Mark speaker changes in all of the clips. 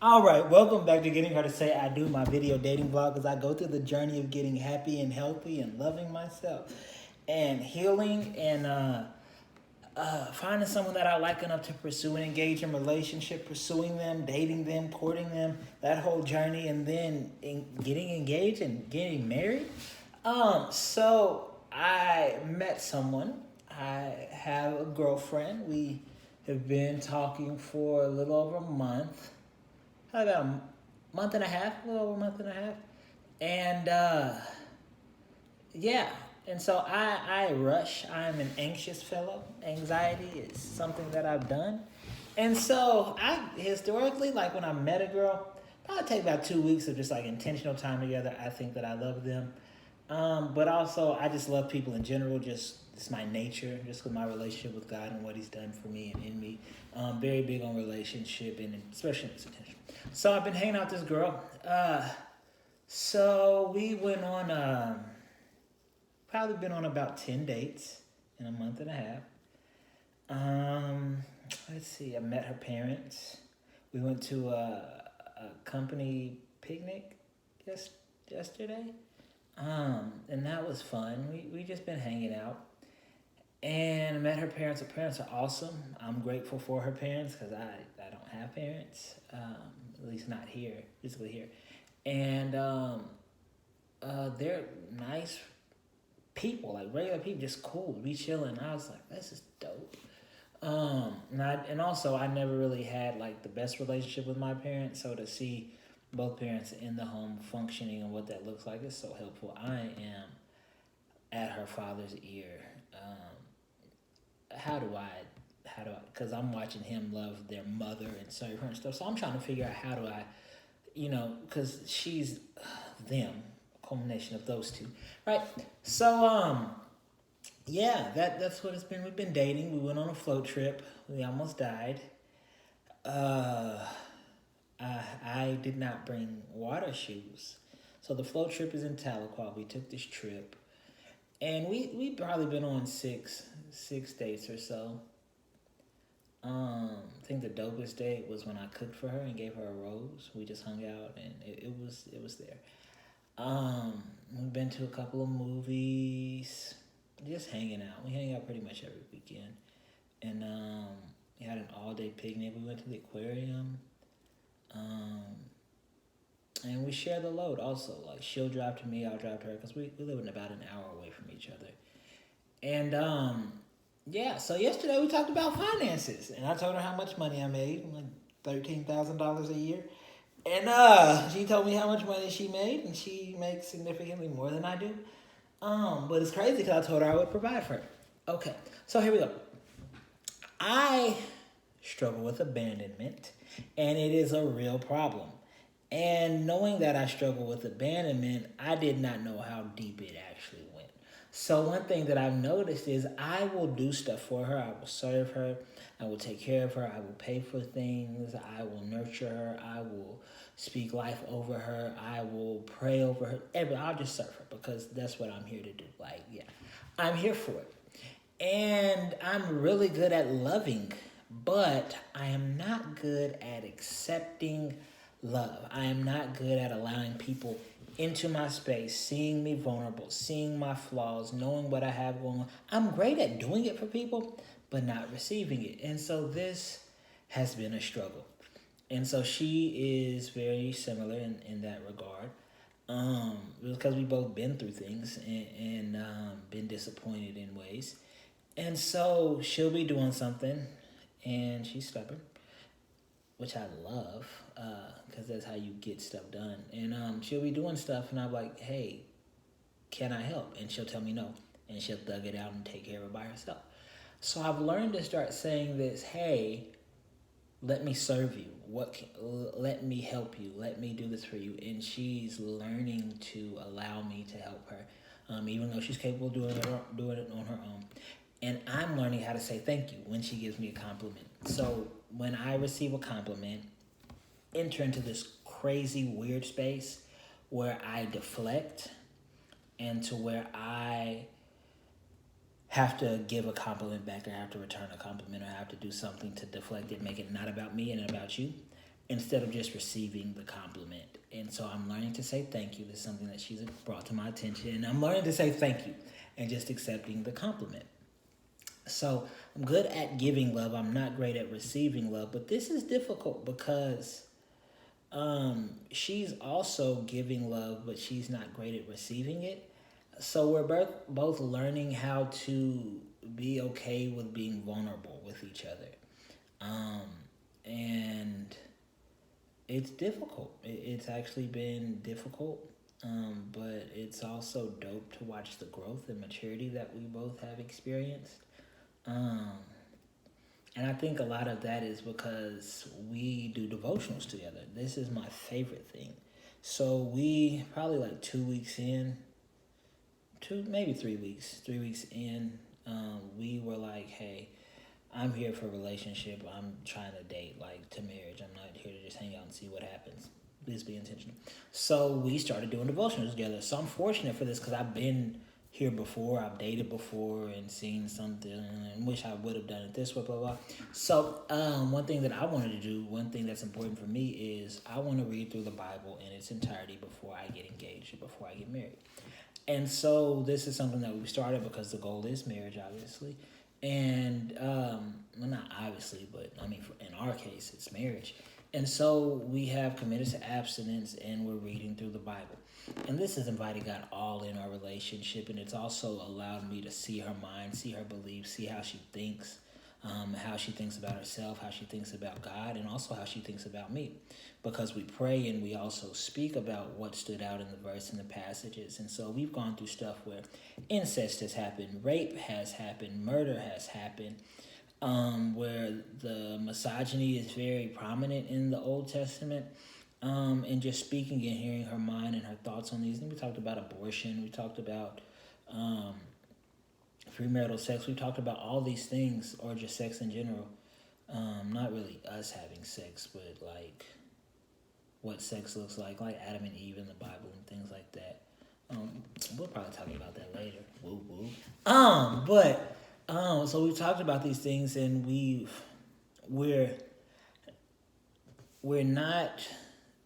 Speaker 1: All right, welcome back to Getting Her to Say I Do, my video dating vlog, as I go through the journey of getting happy and healthy and loving myself and healing and finding someone that I like enough to pursue and engage in relationship, pursuing them, dating them, courting them, that whole journey, and then getting engaged and getting married. So I met someone. I have a girlfriend. We have been talking for a little over a month, probably about a month and a half, a little over a month and a half. And yeah, and so I rush. I'm an anxious fellow. Anxiety is something that I've done. And so I historically, like when I met a girl, probably take about 2 weeks of just like intentional time together. I think that I love them. But also, I just love people in general. Just it's my nature, just with my relationship with God and what He's done for me and in me. Very big on relationship and especially in this attention. So I've been hanging out with this girl. So we went on, probably been on about 10 dates in a month and a half. Um, let's see, I met her parents. We went to a company picnic yesterday. And that was fun. We just been hanging out. And I met her parents. Her parents are awesome. I'm grateful for her parents because I don't have parents, at least not here, physically here. And they're nice people, like regular people, just cool, be chilling. I was like, this is dope. And also I never really had like the best relationship with my parents, so to see both parents in the home functioning and what that looks like is so helpful. I am at her father's ear. How do I, because I'm watching him love their mother and serve her and stuff. So I'm trying to figure out how do I, because she's them, a culmination of those two, right? So yeah, that's what it's been. We've been dating. We went on a float trip. We almost died. Uh, I did not bring water shoes. So the float trip is in Tahlequah. We took this trip, and we probably been on six dates or so. I think the dopest date was when I cooked for her and gave her a rose. We just hung out, and it was there. We've been to a couple of movies, just hanging out. We hang out pretty much every weekend, and we had an all day picnic. We went to the aquarium. Um, and we share the load also. Like she'll drive to me, I'll drive to her because we live in about an hour away from each other. And yeah, so yesterday we talked about finances, and I told her how much money I made, like $13,000 a year. And she told me how much money she made, and she makes significantly more than I do. But it's crazy because I told her I would provide for her. Okay, so here we go. I struggle with abandonment, and it is a real problem. And knowing that I struggle with abandonment, I did not know how deep it actually went. So one thing that I've noticed is I will do stuff for her. I will serve her. I will take care of her. I will pay for things. I will nurture her. I will speak life over her. I will pray over her. I'll just serve her because that's what I'm here to do. Like, yeah, I'm here for it. And I'm really good at loving, but I am not good at accepting love. I am not good at allowing people into my space, seeing me vulnerable, seeing my flaws, knowing what I have going on. I'm great at doing it for people, but not receiving it. And so this has been a struggle. And so she is very similar in that regard. Because we both been through things and been disappointed in ways. And so she'll be doing something, and she's stubborn, which I love, because that's how you get stuff done. And she'll be doing stuff, and I'm like, hey, can I help? And she'll tell me no, and she'll thug it out and take care of it by herself. So I've learned to start saying this, hey, let me serve you. Let me help you. Let me do this for you. And she's learning to allow me to help her, even though she's capable of doing it on her own. And I'm learning how to say thank you when she gives me a compliment. So when I receive a compliment, enter into this crazy weird space where I deflect and to where I have to give a compliment back or have to return a compliment or have to do something to deflect it, make it not about me and about you. instead of just receiving the compliment. And so I'm learning to say thank you. This is something that she's brought to my attention. And I'm learning to say thank you and just accepting the compliment. So I'm good at giving love. I'm not great at receiving love. But this is difficult because she's also giving love, but she's not great at receiving it. So we're both learning how to be okay with being vulnerable with each other. Um, and it's difficult. It's actually been difficult, but it's also dope to watch the growth and maturity that we both have experienced. Um, and I think a lot of that is because we do devotionals together. This is my favorite thing. So we probably like 2 weeks in, two maybe 3 weeks, 3 weeks in, we were like, hey, I'm here for a relationship. I'm trying to date like to marriage. I'm not here to just hang out and see what happens. Please be intentional. So we started doing devotionals together. So I'm fortunate for this because I've been here before. I've dated before and seen something and wish I would have done it this way, blah, blah. So one thing that I wanted to do, one thing that's important for me is I want to read through the Bible in its entirety before I get engaged or before I get married. And so this is something that we started because the goal is marriage, obviously. And, well, not obviously, but I mean, in our case, it's marriage. And so we have committed to abstinence and we're reading through the Bible. And this has invited God all in our relationship. And it's also allowed me to see her mind, see her beliefs, see how she thinks about herself, how she thinks about God, and also how she thinks about me. Because we pray and we also speak about what stood out in the verse and the passages. And so we've gone through stuff where incest has happened, rape has happened, murder has happened, where the misogyny is very prominent in the Old Testament. And just speaking and hearing her mind and her thoughts on these. And we talked about abortion. We talked about premarital sex. We talked about all these things, or just sex in general. Not really us having sex, but like what sex looks like Adam and Eve in the Bible and things like that. We'll probably talk about that later. Woo woo. So we've talked about these things, and we're not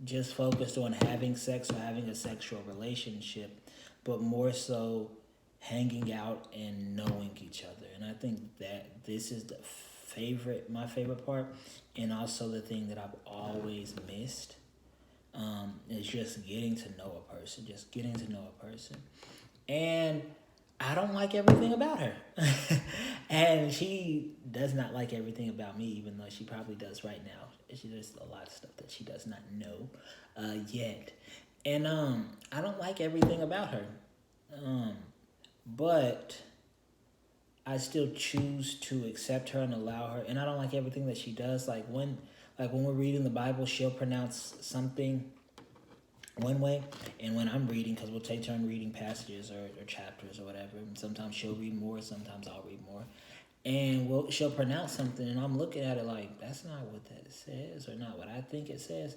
Speaker 1: just focused on having sex or having a sexual relationship, but more so hanging out and knowing each other. And I think that this is my favorite part, and also the thing that I've always missed, is just getting to know a person, And I don't like everything about her. And she does not like everything about me, even though she probably does right now. There's a lot of stuff that she does not know yet. And I don't like everything about her. But I still choose to accept her and allow her. And I don't like everything that she does. Like when we're reading the Bible, she'll pronounce something one way, and when I'm reading, because we'll take turn reading passages or chapters or whatever, and sometimes she'll read more, sometimes I'll read more, and she'll pronounce something, and I'm looking at it like, that's not what that says, or not what I think it says,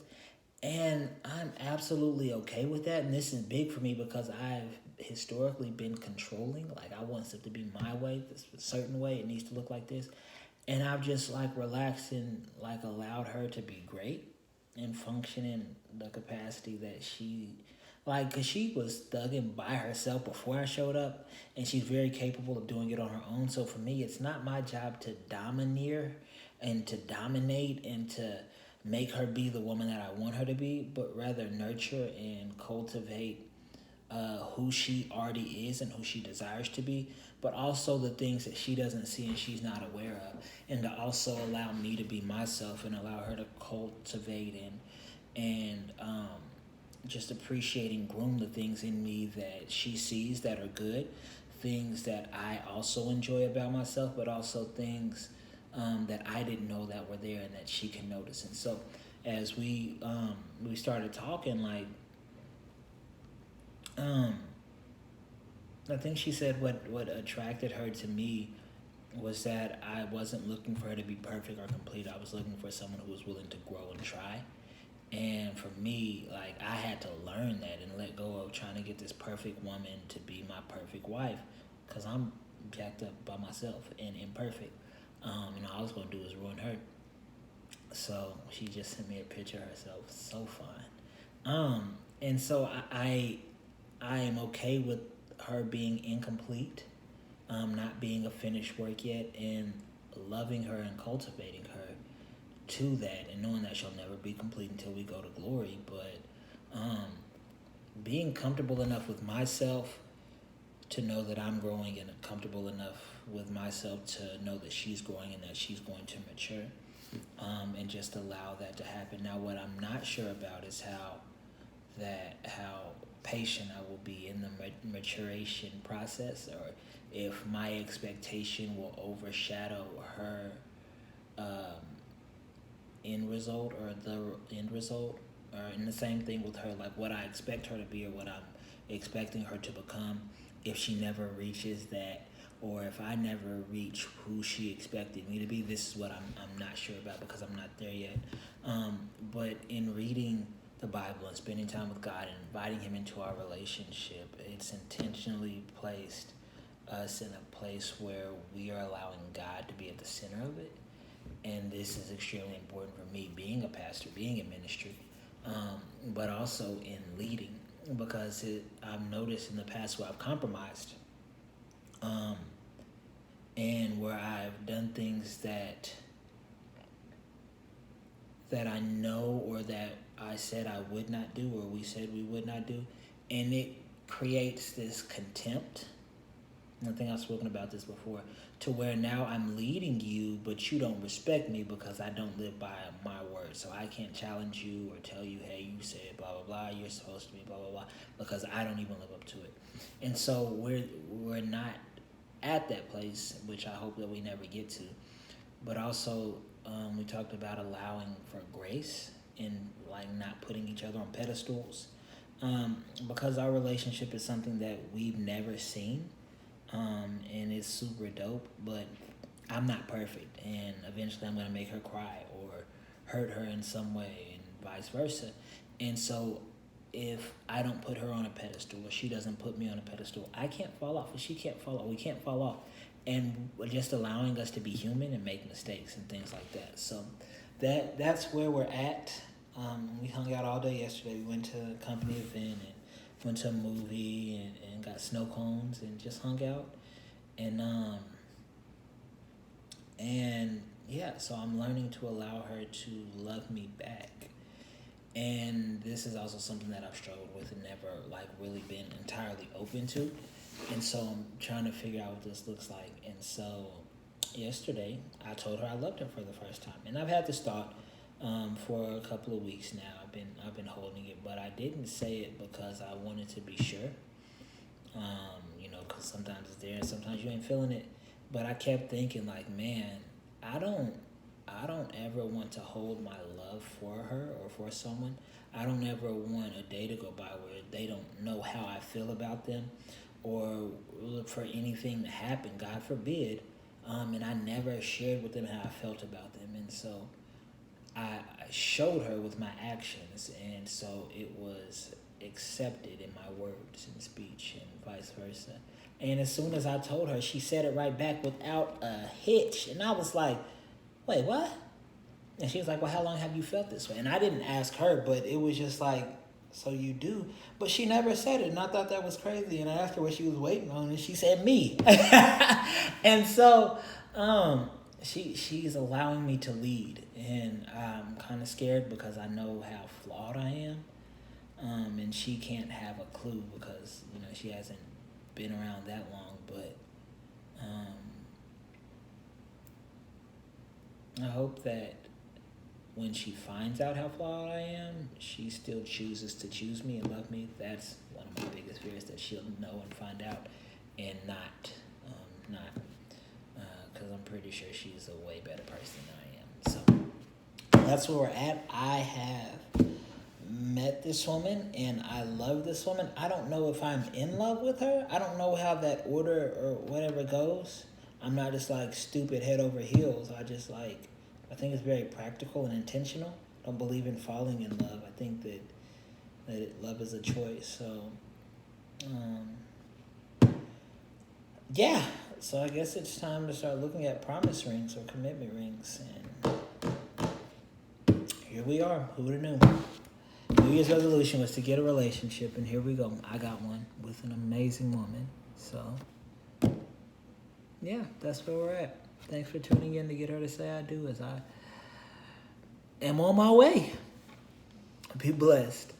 Speaker 1: and I'm absolutely okay with that. And this is big for me because I've historically been controlling. Like, I want stuff to be my way, this certain way, it needs to look like this, and I've just like relaxed and like allowed her to be great and function in the capacity that because she was thugging by herself before I showed up, and she's very capable of doing it on her own. So for me, it's not my job to domineer and to dominate and to make her be the woman that I want her to be, but rather nurture and cultivate who she already is and who she desires to be, but also the things that she doesn't see and she's not aware of, and to also allow me to be myself and allow her to cultivate and just appreciate and groom the things in me that she sees that are good, things that I also enjoy about myself, but also things that I didn't know that were there and that she can notice. And so as we started talking, like, I think she said what attracted her to me was that I wasn't looking for her to be perfect or complete. I was looking for someone who was willing to grow and try. And for me, like, I had to learn that and let go of trying to get this perfect woman to be my perfect wife, because I'm jacked up by myself and imperfect. And all I was going to do is ruin her. So she just sent me a picture of herself. So fine. And so I am okay with her being incomplete, not being a finished work yet, and loving her and cultivating her to that, and knowing that she'll never be complete until we go to glory. But um, being comfortable enough with myself to know that I'm growing, and comfortable enough with myself to know that she's growing and that she's going to mature, and just allow that to happen. Now, what I'm not sure about is how patient I will be in the maturation process, or if my expectation will overshadow her um, end result, or the end result, or in the same thing with her, like what I expect her to be or what I'm expecting her to become. If she never reaches that, or if I never reach who she expected me to be, this is what I'm not sure about, because I'm not there yet. But in reading the Bible and spending time with God and inviting Him into our relationship, it's intentionally placed us in a place where we are allowing God to be at the center of it. And this is extremely important for me, being a pastor, being in ministry, but also in leading, because I've noticed in the past where I've compromised, and where I've done things that I know, or that I said I would not do, or we said we would not do, and it creates this contempt. I think I've spoken about this before, to where now I'm leading you, but you don't respect me because I don't live by my word. So I can't challenge you or tell you, hey, you said blah, blah, blah, you're supposed to be blah, blah, blah, because I don't even live up to it. And so we're not at that place, which I hope that we never get to. But also, we talked about allowing for grace, and like not putting each other on pedestals, because our relationship is something that we've never seen. And it's super dope, but I'm not perfect, and eventually I'm going to make her cry or hurt her in some way, and vice versa. And so if I don't put her on a pedestal, or she doesn't put me on a pedestal, I can't fall off, and she can't fall off. We can't fall off. And just allowing us to be human and make mistakes and things like that. So that's where we're at. We hung out all day yesterday. We went to a company event and went to a movie, and got snow cones and just hung out. And yeah, so I'm learning to allow her to love me back. And this is also something that I've struggled with and never like really been entirely open to. And so I'm trying to figure out what this looks like. And so yesterday I told her I loved her for the first time. And I've had this thought for a couple of weeks now. I've been holding it, but I didn't say it because I wanted to be sure. Because sometimes it's there and sometimes you ain't feeling it. But I kept thinking, like, man, I don't ever want to hold my love for her or for someone. I don't ever want a day to go by where they don't know how I feel about them, or for anything to happen, God forbid. And I never shared with them how I felt about them. And so I showed her with my actions, and so it was accepted in my words and speech, and vice versa. And as soon as I told her, she said it right back without a hitch. And I was like, wait, what? And she was like, well, how long have you felt this way? And I didn't ask her, but it was just like, so you do? But she never said it, and I thought that was crazy. And I asked her what she was waiting on, and she said me. And so she's allowing me to lead. And I'm kind of scared because I know how flawed I am. And she can't have a clue because, she hasn't been around that long. But I hope that when she finds out how flawed I am, she still chooses to choose me and love me. That's one of my biggest fears, that she'll know and find out, and not, because I'm pretty sure she's a way better person than I am. So that's where we're at. I have met this woman, and I love this woman. I don't know if I'm in love with her. I don't know how that order or whatever goes. I'm not just like stupid head over heels. I think it's very practical and intentional. I don't believe in falling in love. I think that love is a choice. So, yeah. So I guess it's time to start looking at promise rings or commitment rings. And here we are. Who would have known? New Year's resolution was to get a relationship, and here we go. I got one with an amazing woman. So, yeah, that's where we're at. Thanks for tuning in to get her to say I do as I am on my way. Be blessed.